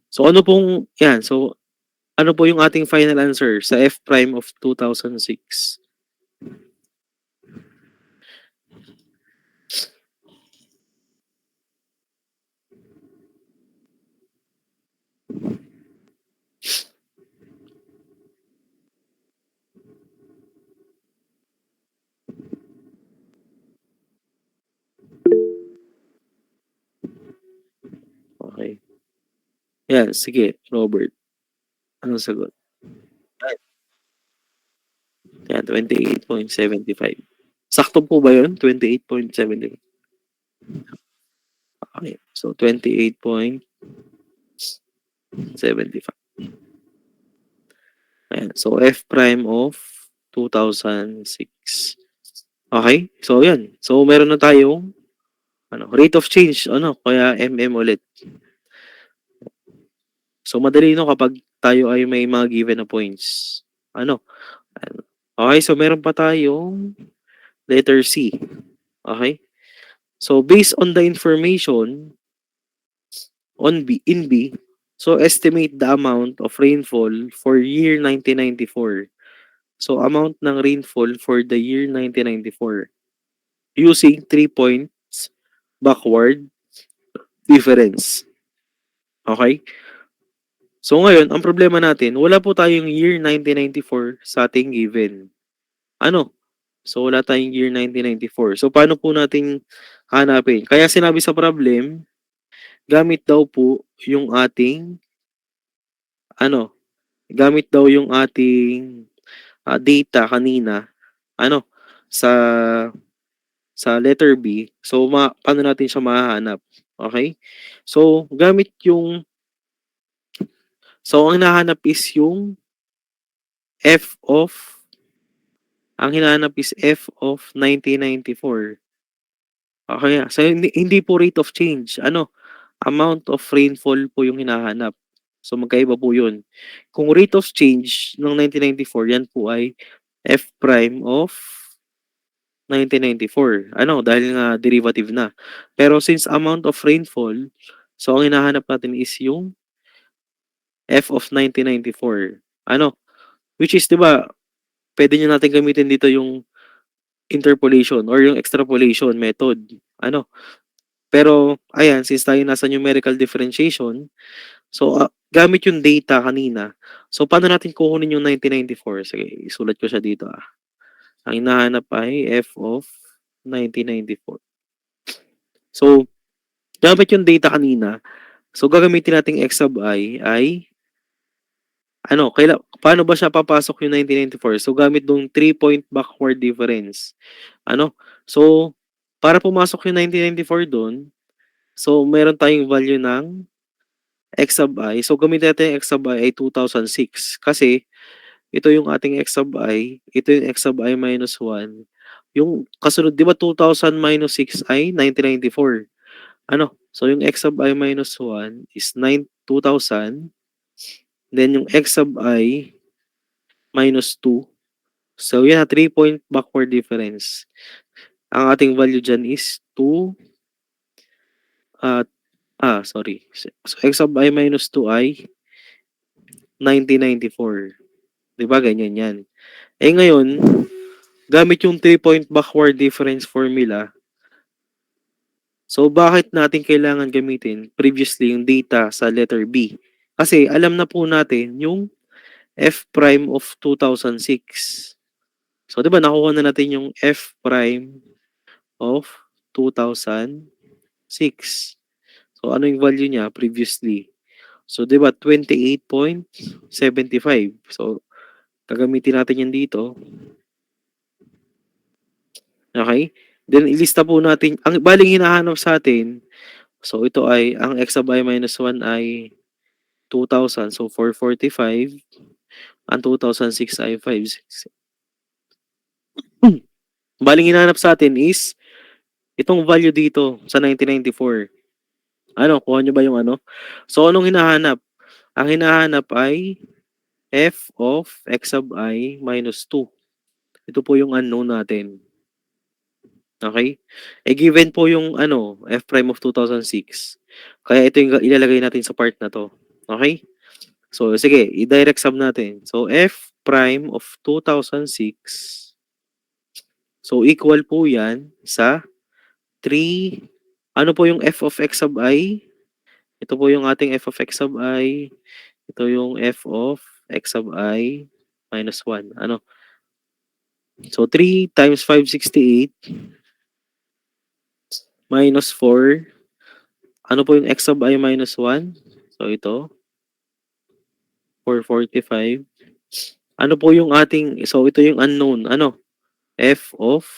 So, yan. So, ano po yung ating final answer sa f prime of 2006? Okay. Yan. Sige, Robert. Anong sagot? Yan, 28.75. Sakto po ba yun? 28.75. Okay. So, 28.75. Ayan. So, f prime of 2006. Okay? So, yan. So, meron na tayong rate of change. Kaya mm ulit. So, madali kapag tayo ay may mga given na points. Okay, so meron pa tayong letter C. Okay? So, based on the information in B, so estimate the amount of rainfall for year 1994. So, amount ng rainfall for the year 1994 using 3 points backward difference. Okay? So, ngayon, ang problema natin, wala po tayong year 1994 sa ating given. So, wala tayong year 1994. So, paano po natin hanapin? Kaya sinabi sa problem, gamit daw po yung ating, gamit daw yung ating data kanina, sa letter B. So, paano natin siya mahahanap? Okay? So, ang hinahanap is yung f of 1994. Okay, so hindi po rate of change. Amount of rainfall po yung hinahanap. So magkaiba po yun. Kung rate of change ng 1994, yan po ay f prime of 1994. Dahil nga derivative na. Pero since amount of rainfall, so ang hinahanap natin is yung F of 1994. Ano, which is 'di ba, puwede na natin gamitin dito yung interpolation or yung extrapolation method. Ano, pero ayan, since tayo nasa numerical differentiation, so, gamit yung data kanina. So, paano natin kukunin yung 1994? Sige, isulat ko siya dito, Ang hinahanap ay F of 1994. So, gamit yung data kanina, so gagamitin nating x sub I ay ano, paano ba siya papasok yung 1994? So, gamit dong 3-point backward difference. Ano, so, para pumasok yung 1994 dun, so meron tayong value ng x sub I. So, gamitin natin yung x sub I ay 2006 kasi ito yung ating x sub I, ito yung x sub I minus 1. Yung kasunod, di ba 2000 minus 6 ay 1994? Ano, so yung x sub I minus 1 is 2000. Then yung x sub I minus 2. So yan, 3-point backward difference. Ang ating value dyan is 2, at sorry. So x sub I minus 2 ay 1994. Di ba, ganyan yan. Eh ngayon, gamit yung 3-point backward difference formula, so bakit natin kailangan gamitin previously yung data sa letter B? Kasi alam na po natin yung f prime of 2006. So 'di ba nakuha na natin yung f prime of 2006. So ano yung value niya previously? So 'di ba 28.75. So gagamitin natin yan dito. Okay? Then ilista po natin ang baling hinahanap sa atin. So ito ay ang x sub I minus 1 ay 2,000. So 445. Ang 2006 ay 566. Baling hinahanap sa atin is itong value dito sa 1994. Ano, kuha nyo ba yung ano? So anong hinahanap? Ang hinahanap ay f of x sub I minus 2. Ito po yung unknown natin. Okay? Eh given po yung ano, f prime of 2006. Kaya ito yung ilalagay natin sa part na to. Okay? So sige, i-direct sum natin. So f prime of 2006. So equal po yan sa 3. Ano po yung f of x sub I? Ito po yung ating f of x sub I. Ito yung f of x sub I minus 1. Ano? So 3 times 568 minus 4. Ano po yung x sub I minus 1? So ito, 445. Ano po yung ating, so ito yung unknown. Ano? F of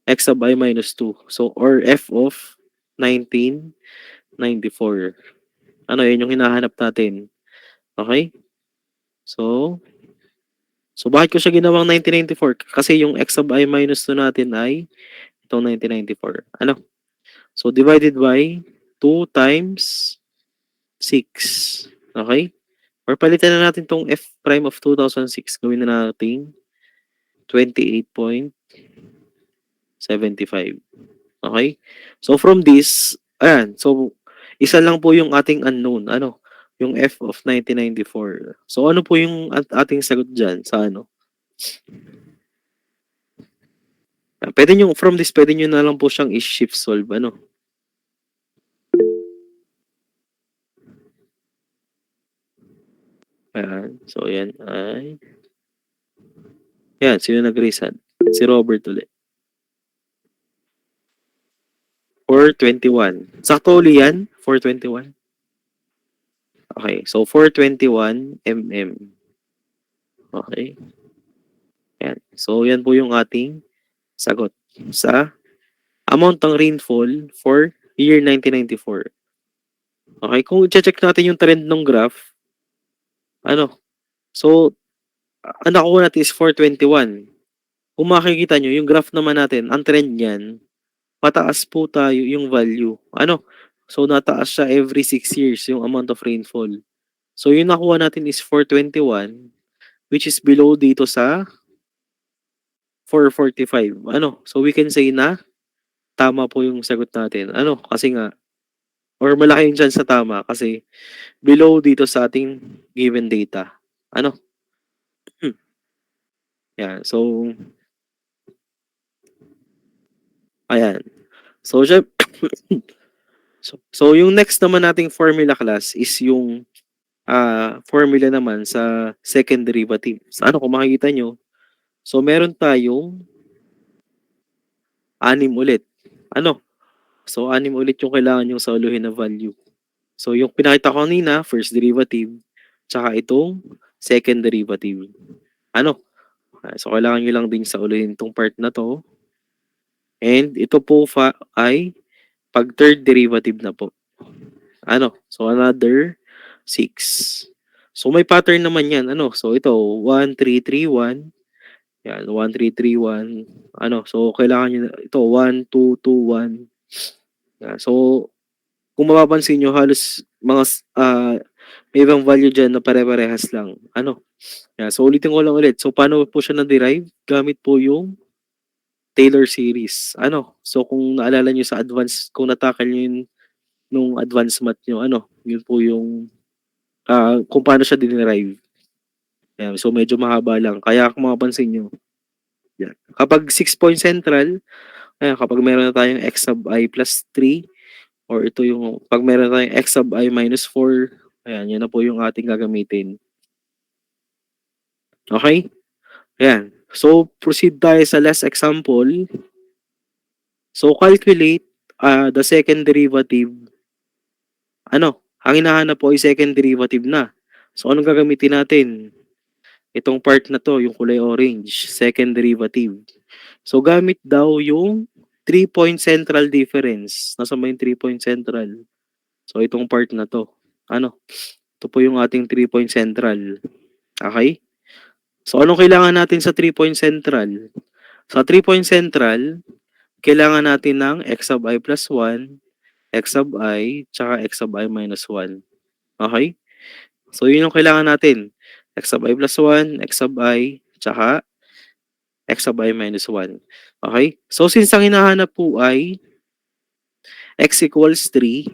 x sub I minus 2. So, or f of 1994. Ano, yun yung hinahanap natin. Okay? So, bakit ko siya ginawang 1994? Kasi yung x sub I minus 2 natin ay itong 1994. Ano? So, divided by 2 times 6. Okay? Or palitan na natin tong f prime of 2006. Gawin na natin 28.75. Okay? So, from this, ayan. So, isa lang po yung ating unknown. Ano? Yung f of 1994. So, ano po yung ating sagot dyan sa ano? Pwede nyo, from this, pwede nyo na lang po siyang i-shift solve. Ano? Ayan. So, yan ay... Yan, sino nag-reset? Si Robert ulit. 421. Sakto uli yan? 421? Okay. So, 421 mm. Okay. Yan. So, yan po yung ating sagot sa amount ng rainfall for year 1994. Okay. Kung i-check natin yung trend ng graph, ano? So, ang nakuha natin is 421. Kung makikita nyo, yung graph naman natin, ang trend niyan, pataas po tayo yung value. Ano? So, nataas siya every 6 years yung amount of rainfall. So, yung nakuha natin is 421, which is below dito sa 445. Ano? So, we can say na tama po yung sagot natin. Ano? Kasi nga, or malaki yung chance na tama kasi below dito sa ating given data. Ano? Hmm, yan. So, ayan. So, so yung next naman nating formula class is yung formula naman sa second derivative. So, ano kung makikita nyo? So, meron tayong anim ulit. Ano? So, anim ulit yung kailangan yung soluhin na value. So, yung pinakita ko kanina, first derivative, tsaka itong second derivative. Ano? So, kailangan nyo lang din sa ulihin itong part na to. And ito po ay pag third derivative na po. Ano? So, another 6. So, may pattern naman yan. Ano? So, ito, 1, 3, 3, 1. Yan, 1, 3, 3, 1. Ano? So, kailangan nyo, ito, 1, 2, 2, 1. Yan. So, kung mapapansin nyo, halos mga may ibang value dyan na pare-parehas lang. Ano? Yan. So, ulitin ko lang ulit. So, paano po siya na-derive? Gamit po yung Taylor series. Ano? So, kung naalala nyo sa advance, kung natakal nyo yun nung advanced math nyo, ano? Yun po yung kung paano siya dinerive. Yan. So, medyo mahaba lang. Kaya kung mapapansin nyo, yan. Kapag 6-point central, ayan, kapag meron na tayong x sub I plus 3, or ito yung, pag meron tayong x sub I minus 4, ayan, yan na po yung ating gagamitin. Okay? Ayan. So, proceed tayo sa last example. So, calculate the second derivative. Ano? Ang hinahanap po ay second derivative na. So, anong gagamitin natin? Itong part na to, yung kulay orange, second derivative. So, gamit daw yung 3-point central difference. Nasa may 3-point central. So, itong part na to. Ano? Ito po yung ating 3-point central. Okay? So, anong kailangan natin sa 3-point central? Sa 3-point central, kailangan natin ng x sub I plus 1, x sub I, tsaka x sub I minus 1. Okay? So, yun yung kailangan natin. X sub I plus 1, x sub I, tsaka x sub I minus 1. Okay? So, since ang hinahanap po ay x equals 3,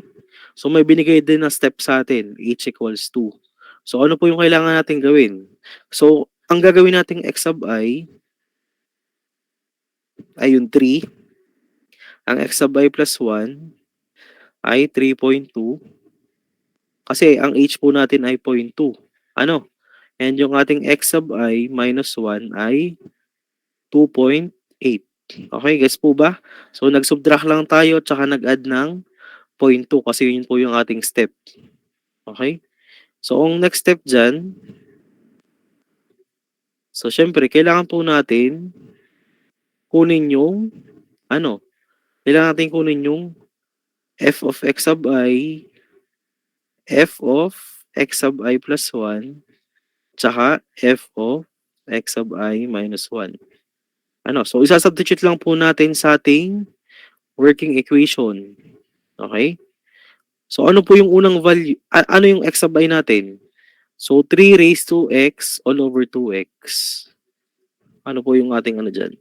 so may binigay din na step sa atin, h equals 2. So, ano po yung kailangan natin gawin? So, ang gagawin nating x sub I ay yung 3. Ang x sub I plus 1 ay 3.2. Kasi ang h po natin ay 0.2. Ano? And yung ating x sub I minus 1 ay 2.8. Okay, guess po ba? So, nag-subtract lang tayo tsaka nag-add ng 0.2 kasi yun po yung ating step. Okay? So, ang next step dyan, so, syempre, kailangan po natin kunin yung, ano, kailangan natin kunin yung f of x sub I, f of x sub I plus 1, tsaka f of x sub I minus 1. Ano, so, isa-substitute lang po natin sa ating working equation. Okay? So, ano po yung unang value? Ano yung x sub I natin? So, 3 raised to x all over 2x. Ano po yung ating ano dyan?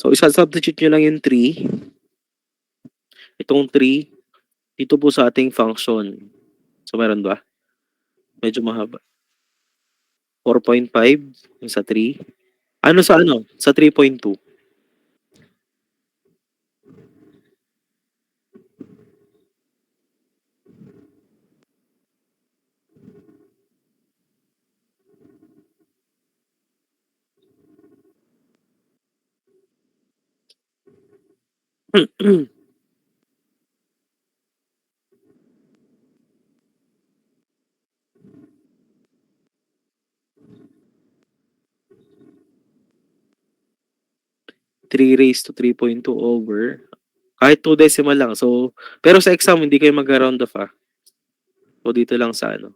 So, isa-substitute nyo lang yung 3. Itong 3, dito po sa ating function. So, meron ba? Medyo mahaba. 4.5 yung sa 3. Ano sa ano? Sa 3.2. 3 raised to 3.2 over. Kahit 2 decimal lang. So, pero sa exam, hindi kayo mag-round off So, dito lang sa ano.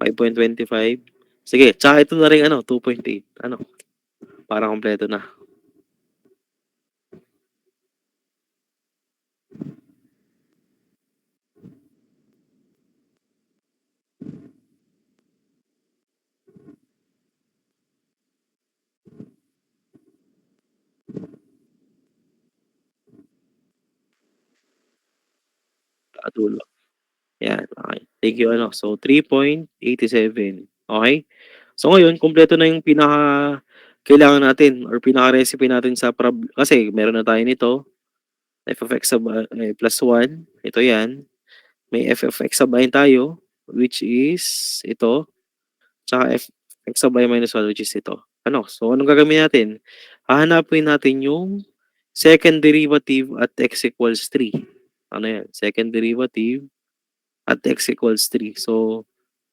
5.25. Sige, tsaka ito na rin 2.8. Para kompleto na. Katulo. Yan, okay. Thank you So 3.87. Okay? So ngayon kumpleto na yung kailangan natin or pinaka-recipe natin sa kasi meron na tayo nito, f of x plus 1, ito yan. May f of x sub i tayo, which is ito, tsaka f x sub I minus 1, which is ito. So anong gagawin natin? Hahanapin natin yung second derivative at x equals 3. Yan? Second derivative at x equals 3. So,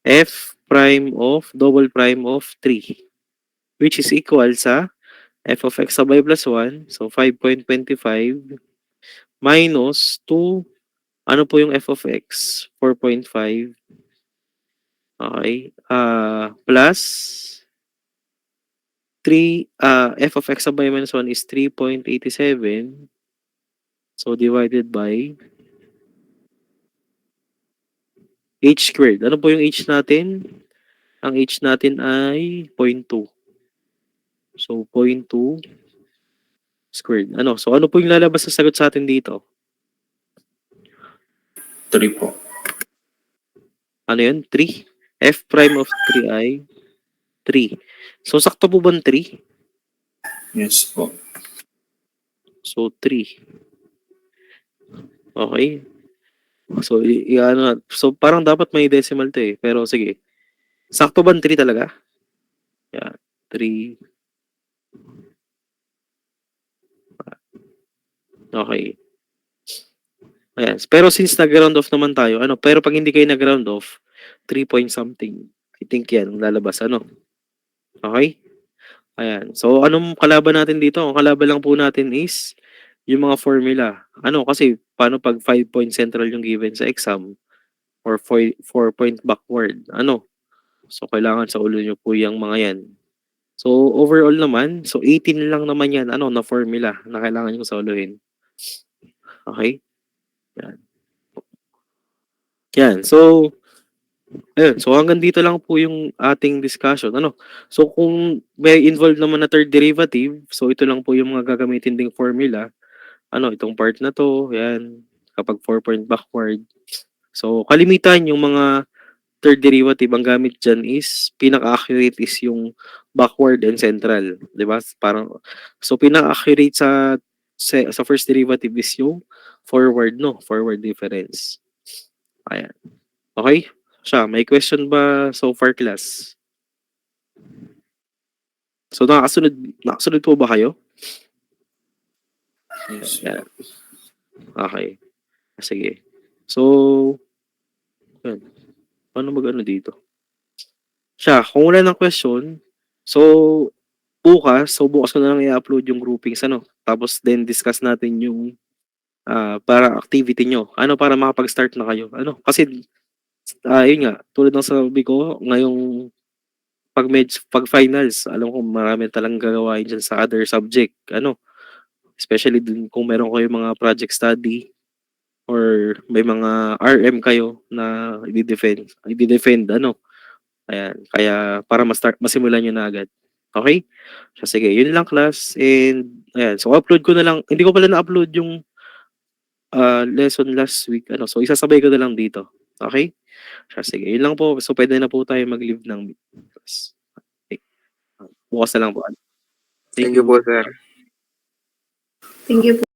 f prime of double prime of 3, which is equal sa f of x sub I plus 1. So, 5.25 minus 2. Ano po yung f of x? 4.5. Okay. Plus 3. F of x sub I minus 1 is 3.87. So, divided by h squared. Ano po yung h natin? Ang h natin ay 0.2. So, 0.2 squared. So ano po yung lalabas sa sagot sa atin dito? 3 po. Ano yun? 3? F prime of 3 ay 3. So, sakto po ba 3? Yes po. So, 3. Okay. So, so parang dapat may decimal to eh. Pero sige. Sakto ba 3 talaga? Yeah. 3. Okay. Ayan. Pero since nag-round off naman tayo, pero pag hindi kayo nag-round off, 3 point something. I think yan, ang lalabas. Okay? Ayan. So, anong kalaban natin dito? Ang kalaban lang po natin is yung mga formula. Kasi paano pag 5-point central yung given sa exam or 4-point backward? So, kailangan sa ulo nyo po yung mga yan. So, overall naman, so 18 lang naman yan, na formula na kailangan nyo sa uluhin. Okay? Yan. Yan. So, ayun. So, hanggang dito lang po yung ating discussion. So, kung may involved naman na third derivative, so ito lang po yung mga gagamitin ding formula. Itong part na to, yan. Kapag 4-point backward. So, kalimitan yung mga third derivative, ang gamit dyan is, pinaka-accurate is yung backward and central. Diba? So, pinaka-accurate sa first derivative is yung forward, no? Forward difference. Ayan. Okay? May question ba so far, class? So, nakasunod po ba kayo? Yes. Yan. Okay. Sige. So, yan. Paano dito? Kung wala ng question, so, bukas ko na lang i-upload yung groupings, Tapos, then, discuss natin yung para activity nyo. Para makapag-start na kayo. Kasi, yun nga, tulad ng sabi ko, ngayong pag finals, alam ko marami talagang gagawain dyan sa other subject. Especially dun kung meron kayo mga project study or may mga RM kayo na i-defend, Ayan, kaya para masimulan nyo na agad. Okay? So, sige, yun lang class. And, ayan, so upload ko na lang. Hindi ko pala na-upload yung lesson last week. So, isasabay ko na lang dito. Okay? So, sige, yun lang po. So, pwede na po tayo mag-leave ng class. Okay. Bukas na lang po. Thank you po, sir. Thank you.